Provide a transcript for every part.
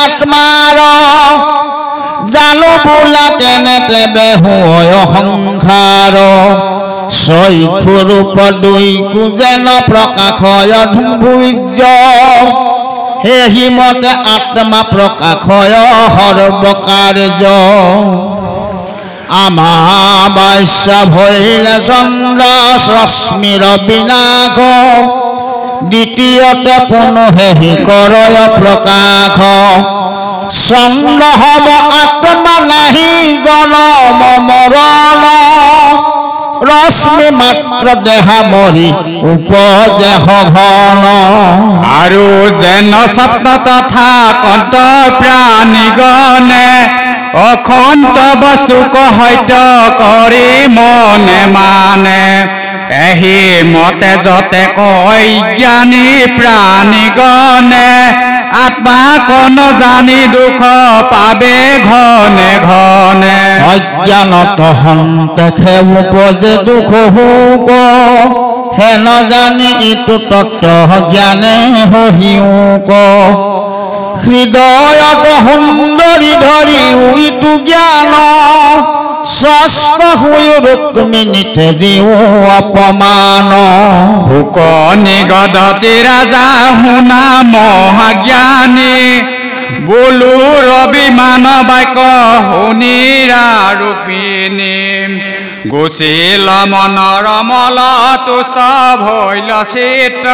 আত্মাৰ জানো বোলা কেনেকে বেহু সংসাৰ চক্ষু ৰূপ দুই কুজেন প্ৰকাশয় ধুম্ভুজ হেহি মতে আত্মা প্ৰকাশয় সৰ্বকাৰ্য আমাবাস্যা ভৈলে চন্দ্ৰ ৰশ্মিৰ বিনাশ দ্বিতীয়তে পুনঃহি কৰয় প্ৰকাশ চন্দ্ৰ হব আত্মা নাহি জনম মৰণ ৰশ্মি মাত্ৰ দেহা মৰি উপজে ঘন আৰু যেন সপ্ত তথা কন্ত প্ৰাণীগণে অখন্ত বস্তুক সত্য কৰি মনে মানে এহি মতে যতে কয় জ্ঞানী প্ৰাণীগণে আত্মা কোন জানি দুখ পাবে ঘনে ঘনে অজ্ঞানত সন্তেখে উপজে দুখ হুক হেন জানি ইটো তত্ত্ব জ্ঞানে হহিউক হৃদয়ত সুন্দৰী ধৰি ইটো জ্ঞান ষষ্ঠ হৈ ৰুক্মিণীতে জীও অপমান হুক নিগদতি ৰাজা শুনা মহাজ্ঞানী বোলো ৰবিমান বাক্য শুনিৰা ৰূপিণী গুচিল মনৰ মল তুষ্ট ভৈল চিত্ত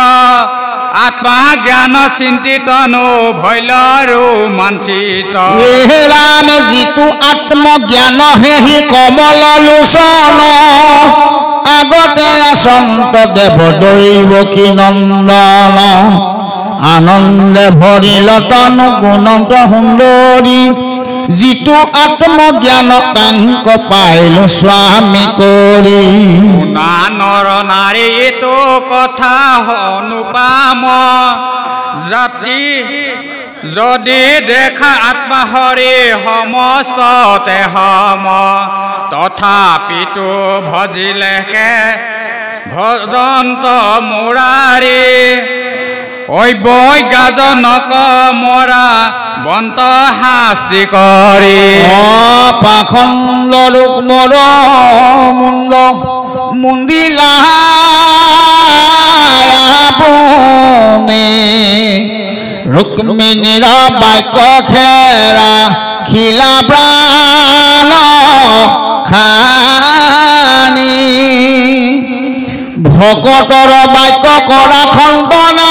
আত্মা জ্ঞান চিন্তিত নো ভৈল ৰোমাঞ্চিত ৰাম যিটো আত্মজ্ঞান হেহি কমল লোচন আগতে সন্ত দেৱ দৈৱকী নন্দন আনন্দে ভৰিল তনু গুণন্ত সুন্দৰী যিটো আত্মজ্ঞান তাংক পাইল স্বামী কৰি নানৰ নাৰী তো কথা অনুপাম জাতি যদি দেখা আত্মা হৰি সমস্ততে সম তথাপিতো ভজিলেকে ভজন্ত মুৰাৰী ঐবৈ গাজনক মৰা বন্ত শাস্তি কৰি পাখণ্ড ৰূপ মৰ মুণ্ড মুণ্ডিলা ৰুক্মিণীৰ বাক্য খেৰা খিলা প্ৰাণ খানি ভকতৰ বাক্য কৰা খণ্ডনা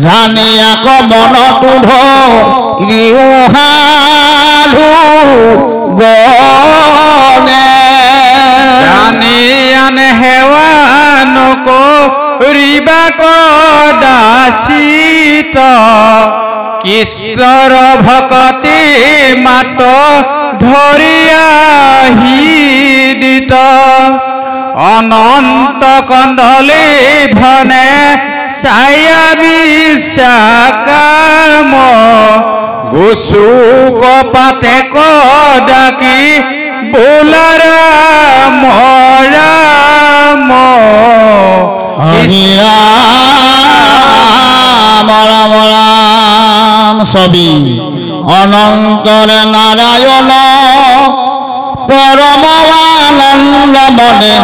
জানি আক মনটো ধৰিহালো গনে জানি আনে সেৱা নকৰিবা কদাচিত কৃষ্ণৰ ভকতি মাত ধৰিয়াহি দিত অনন্ত কন্দলি ভনে ছায়া বিশ্বাকাম গুচুক পাতে কদাকি বোলাৰাম ৰাম হৰি ৰাম ৰাম ৰাম ছবি অনন্তৰে নাৰায়ণ পৰম আনন্দ মনে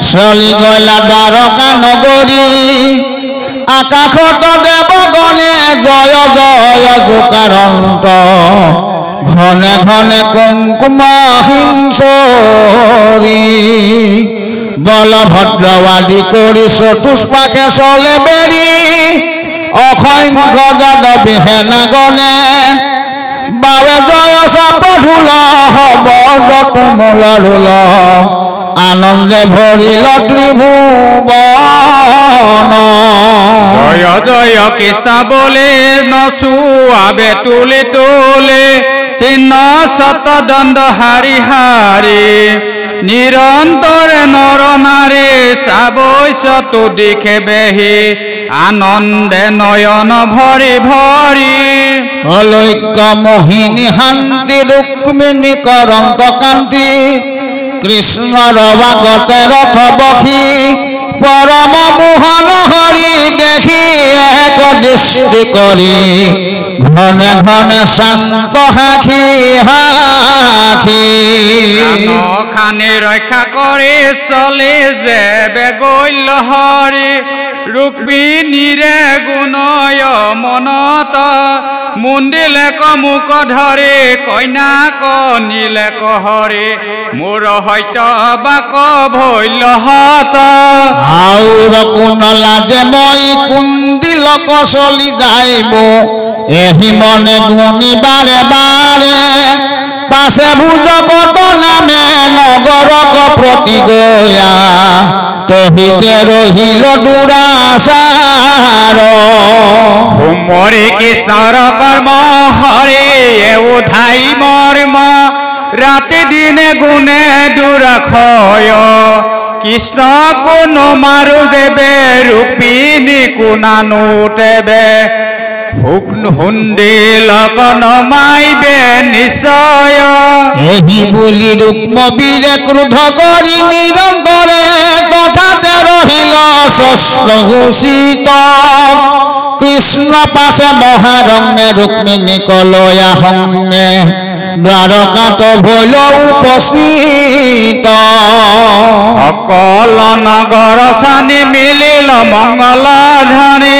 চলি গলা দ্বাৰকা নগৰী আকাশত দেৱগণে জয় জয় জোকাৰন্ত ঘনে ঘনে কুংকুম হিংসৰী বলভদ্ৰ আদি কৰি চতুষ্পাকে চলে বেৰি অসংখ্য যাদৱী সেনাগণে বাৰে জয় চাপধুল হবদ তুমুল ঢোল আনন্দে ভৰিল ত্ৰিভুৱন জয় জয় কৃষ্ণ বলে নচুৱাবে তুলি তুলি চিহ্ন শতদণ্ড হাৰি হাৰি নিৰন্তৰে নৰ নাৰী চাবৈছতো দিখে বেহি আনন্দে নয়ন ভৰি ভৰি কলৈক্য মোহিনী শান্তি ৰুক্মিণী কৰন্ত কান্তি কৃষ্ণৰ বাগতে ৰথ বসি পৰম মোহন হৰি দেখি দৃষ্টি কৰি ঘনে ঘনে শান্ত সাক্ষী সাক্ষী খানি ৰক্ষা কৰি চলি যে বেগৈল হৰি ৰুক্মিণীৰে গুণয় মনত মুন্দিলে কমুক ধৰি কন্যাক নীলে কহৰি মোৰ সত্য বাক ভৈলহত আউৰ কোন লাজে মই কুন্দিলক চলি যাইব এহি মনে গুণি বাৰে বাৰে পাছে ভুজগত নামে নগৰক প্ৰতি গয়া তহিতে ৰহিল দুৰাচাৰ মৰি কৃষ্ণৰ কৰ্ম হৰি উধাই মৰ্ম ৰাতি দিনে গুণে দুৰাখয় কৃষ্ণ কোন মাৰু দেবে ৰুক্মিণী কোনানো তেবে হুন্দিলক নমাইবে নিশ্চয় এহি বুলি ৰুক্মবীৰে ক্ৰোধ কৰি নিৰন্তৰে তথাতে ৰহিল শস্ত্ৰঘোষিত কৃষ্ণ পাছে মহাৰঙে ৰুক্মিণীক লয়া সংগে দ্বাৰকাত ভৈল উপস্থিত অকল নগৰ চানি মিলিল মংগল ধ্বনি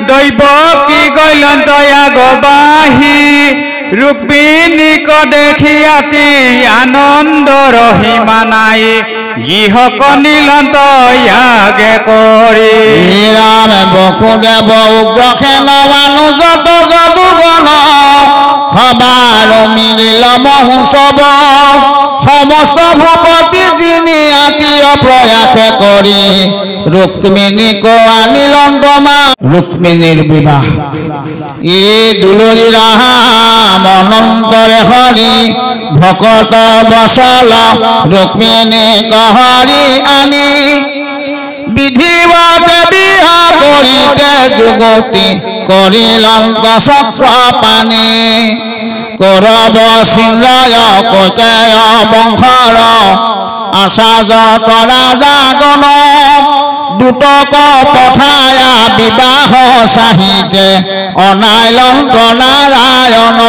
দৈৱ কি গৈল দয়া গবাহি ৰুক্মিণীক দেখি আতি আনন্দ ৰহিমা নাই গৃহক নীলন্ত ইয়াগে কৰি ৰাম বসুদেৱ উগ্ৰসেন অনুজত যদুগণ সবাৰ মিলিল মহোৎসৱ সমস্ত ভূপতি যিনি আতীয় প্ৰয়াসে কৰি ৰুক্মিণীক আনিলন্ত মা ৰুক্মিণীৰ বিবাহ এই দুলৰী ৰাম অনন্তৰে হৰি ভকত বচল ৰুক্মিণীক হৰি আনি বিধিবতে বিহা কৰিতে যুগতি কৰিলংক চক্ৰ পানী কৌৰৱ সিংহয় কৈকেয় বংশৰ আচাৰ্য ৰাজাগণ দুটক পঠায়া বিবাহ চাহিতে অনাইলংক নাৰায়ণ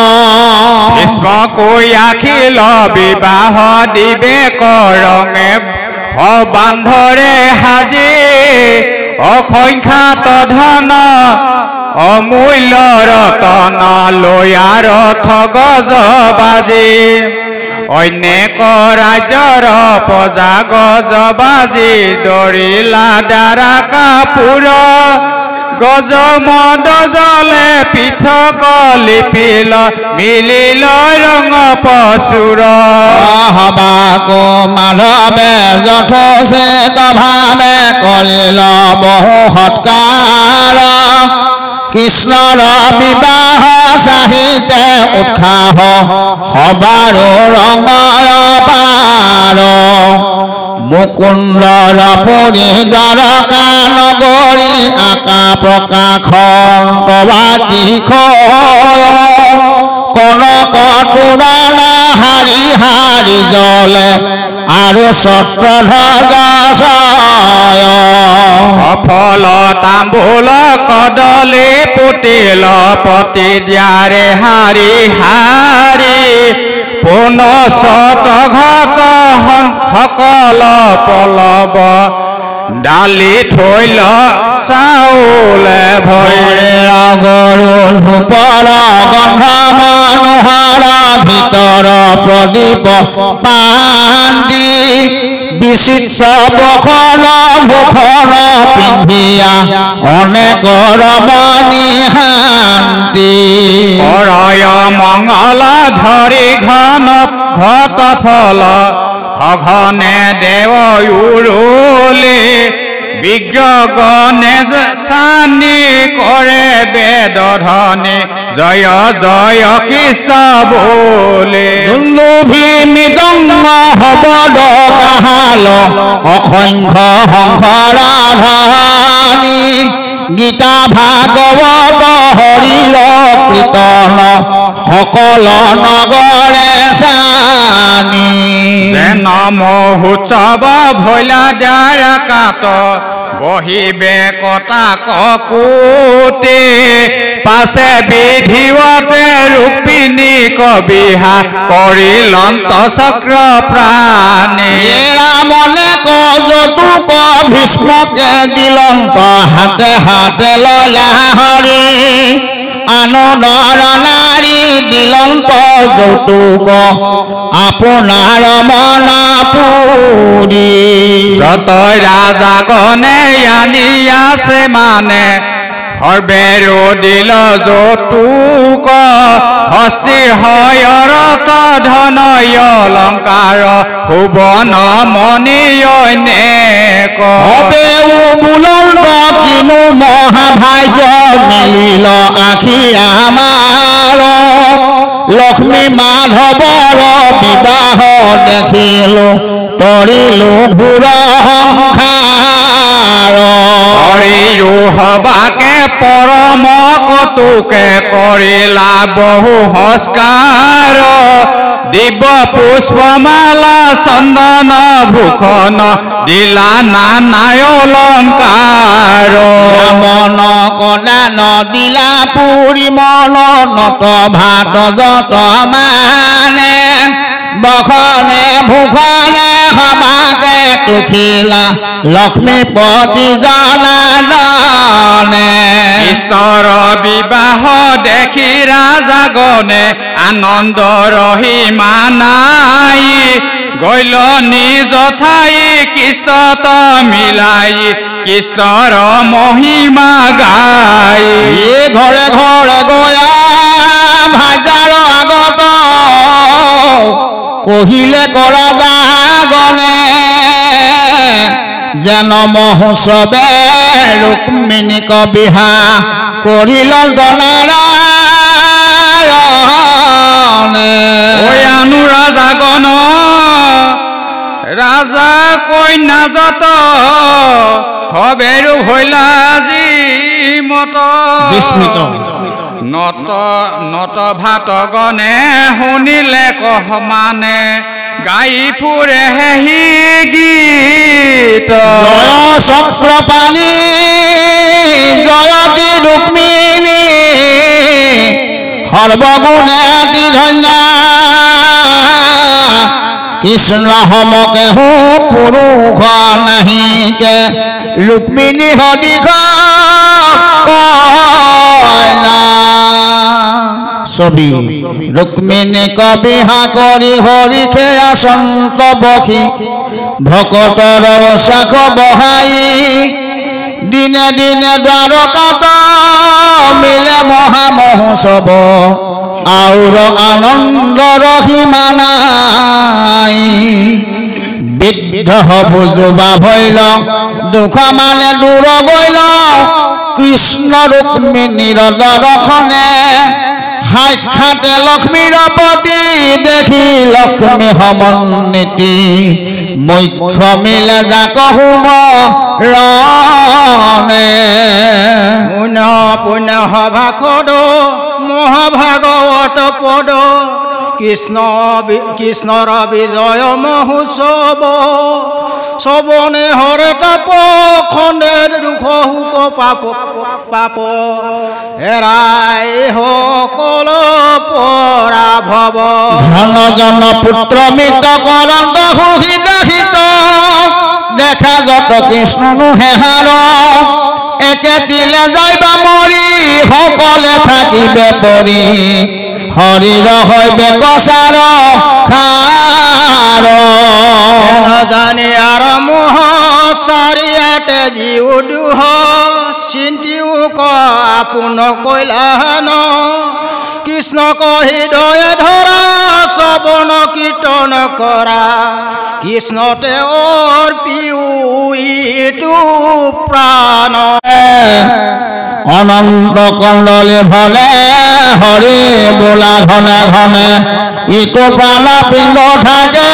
ভীষ্ম কৈ আখিল বিবাহ দিবে কৰঙে বান্ধৰে সাজি অসংখ্যাত ধন অমূল্য ৰতন লয়া ৰথ গজ বাজি অনেক ৰাজ্যৰ প্ৰজা গজ বাজি দৰিলা দ্বাৰা কাপুৰ গজ মদ জলে পৃথক লিপিল মিলিল ৰঙ পশুৰ হবাক মাধৱে যথোচিত ভাৱে কৰিল বহু সৎকাৰ কৃষ্ণৰ বিবাহ চাহিতে উৎসাহ সবাৰো ৰঙৰ পাৰ মুকুন্দৰ পুৰী দ্বাৰকা নগৰী আকা প্ৰকাশ প্ৰভাতী কনক তুৰানা হাৰি হাৰি জলে আৰু ছত্ৰধ্বজ সফল তাম্বুল কদলি পুতিল পতি দিয়াৰে হাৰি হাৰি পুন শত ঘত সকল পলব ডালি থৈল চাউলে ভৈৰে গৰু ধূপৰ গন্ধ মনোহৰ ভিতৰ প্ৰদীপ পান্দি বিচিত্ৰ বসন ভূষণ পিন্ধিয়া অনেক ৰমণী শান্তি কৰয় মংগল ধৰি ঘন ঘট ফল সঘনে দেৱ উৰুলি বিগ্ৰগণে চানি কৰে বেদ ধ্বনি জয় জয় কৃষ্ণ বোলে দুল্লুভি মৃদঙ্গ শব্দ কাহাল অসংখ্য শংকৰ ধ্বনি গীতা ভাগৱত হৰিৰ কীৰ্তন সকল নগৰে সানি যেন মহোৎসৱ ভৈলা দ্বাৰা কাত বহিবে কটা ককুতে পাছে বিধিৱতে ৰূপিণী কবিহা কৰিলন্ত চক্ৰ প্ৰাণী ৰামনে কজতুক ভীষ্মকে দিলন্ত হাতে হাতে লয়া হৰি আনন্দৰ নাৰী দিলন্ত যৌতুক আপোনাৰ মন পুৰি যতই ৰাজাগণে আনি আছে মানে সৰ্বেৰো দিল যৌতুক হস্তি হয়ৰত ধন অলংকাৰ সুবৰ্ণ মণি অনেক বুলন্দ কিনো মহাভাগ্য মিলিল আখি আমাৰ লক্ষ্মী মাধৱৰ বিবাহ দেখিলো তৰিলো ঘূৰ সংসাৰ হৰিৰো সবাকে পৰম কতুকে কৰিলা বহু সংস্কাৰ দিব্য পুষ্পমালা চন্দন ভূষণ দিলা নানায় অলংকাৰ মন কলা নদিলা পুৰি মন নত ভাত যত মানে বখনে ভূষণে সবাকে তুখিলা লক্ষ্মীপতি জনাৰ্দনে কৃষ্ণৰ বিবাহ দেখি ৰাজাগণে আনন্দ ৰহিমা নাই গৈল নিজ ঠাই কৃষ্ণত মিলাই কৃষ্ণৰ মহিমা গাই ঘৰে ঘৰে গয়া ভাজাৰ আগত কহিলে কৰা যাগনে যেন মহোৎসৱে ৰুক্মিণীক বিহা কৰিল নাৰায়ণে ৰাজাগণ ৰাজা কন্যা যত সবেৰো ভৈলা যি মত বিস্মিত নত ভাত গণে শুনিলে কহ মানে গাই ফুৰে হি গীত জয় চক্ৰপাণী জয়তী ৰুক্মিণী সৰ্বগুণে ধন্যা কৃষ্ণ সমকে হো পুৰুষ নাহিকে ৰুক্মিণী সদিশ কইনা ছবি ৰুক্মিণী কবিহা কৰি হৰিষে আসন্ত বসি ভকতৰ চাখ বহাই দিনে দিনে দ্বাৰকাত মিলে মহা মহোৎসৱ আউৰ আনন্দৰ সীমা নাই বৃদ্ধ বুজুবা ভৈল দুখ মানে দূৰ গৈল কৃষ্ণ ৰুক্মিণীৰ দৰ্শনে সাক্ষাতে লক্ষ্মীৰ পতি দেখি লক্ষ্মী সমন্বিতি মুখ্য মিলে যাক সুমৰণে পুনঃ পুনঃ ভাখদ মহাভাগৱত পদ কৃষ্ণৰ বিজয় মহোৎসৱ শ্ৰৱণে হৰে তাপ খণ্ডে দুখ সুখ পাপ হেৰাই সকল পৰা ভৱ ধন জন পুত্ৰ মৃত কৰন্ত সুহিত হিত দেখা যত কৃষ্ণনো হেহাৰ একে দিলে যাইবা মৰি সকলে থাকিবে পৰি হৰিৰ হৈবে কচাৰ খাৰ জানি আৰ মোহ চাৰিয়াতে জীৱ দুহ চিন্তিও ক আপোন কৈলান কৃষ্ণক হৃদয়ে ধৰা শ্ৰৱণ কীৰ্তন কৰা কৃষ্ণতে অৰ্পিও ইটো প্ৰাণ অনন্ত কণ্ডলী ভলে হৰি বোলা ঘনে ঘনে ইটো প্ৰাণ পিণ্ড থাকে